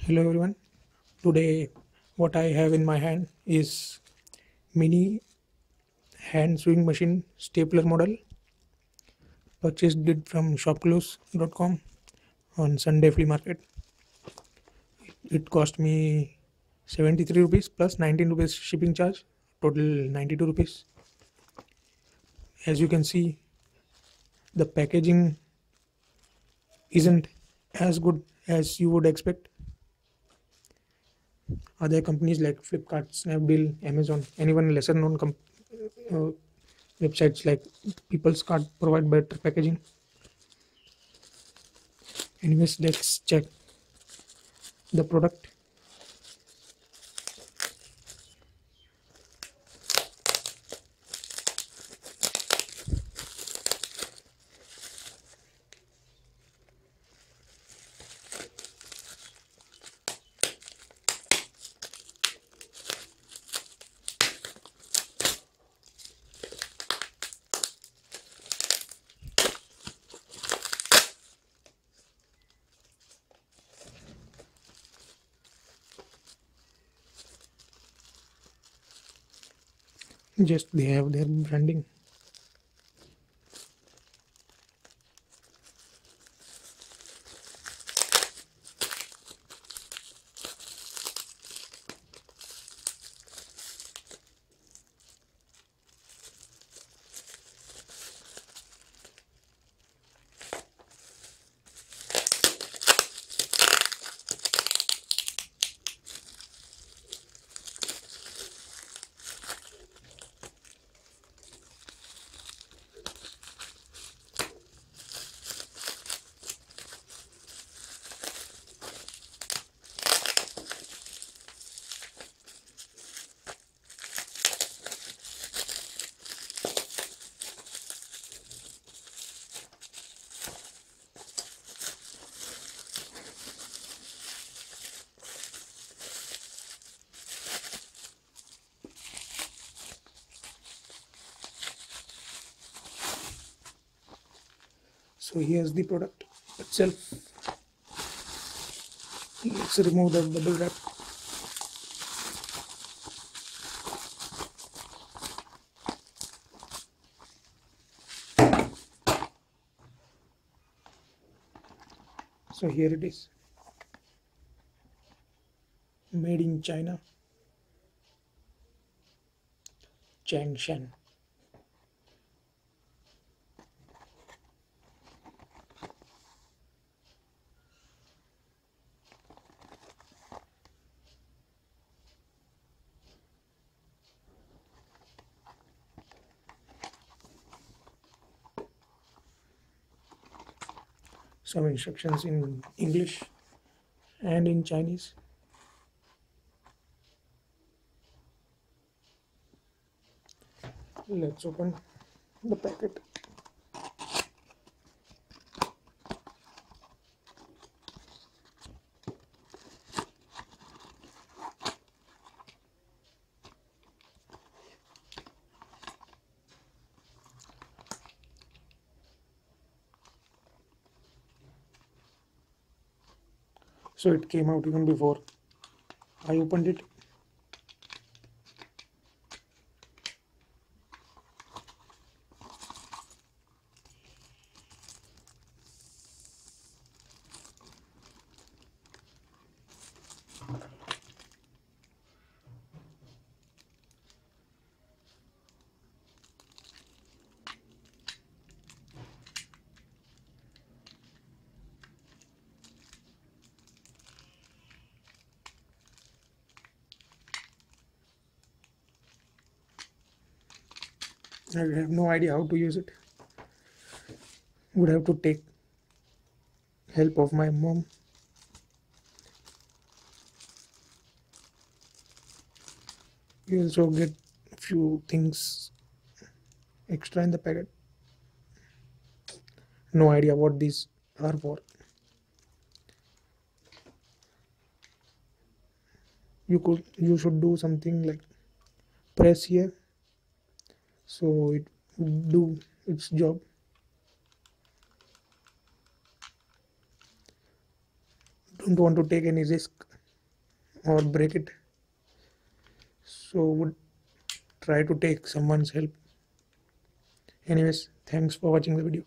Hello everyone. Today what I have in my hand is mini hand sewing machine stapler model. Purchased it from shopclues.com on Sunday flea market. It cost me 73 rupees plus 19 rupees shipping charge, total 92 rupees. As you can see, the packaging isn't as good as you would expect. Other companies like Flipkart, Snapdeal, Amazon, and even lesser known uh, websites like People's Card provide better packaging. Anyways, let's check the product. Just they have their branding. So here's the product itself. Let's remove the bubble wrap. So here it is, made in China, Changshan. Some instructions in English and in Chinese. Let's open the packet. So it came out even before I opened it. I have no idea how to use it. Would have to take help of my mom. You also get a few things extra in the packet. No idea what these are for. You should do something like press here so it would do its job. Don't want to take any risk. or break it, so would try to take someone's help. Anyways, thanks for watching the video.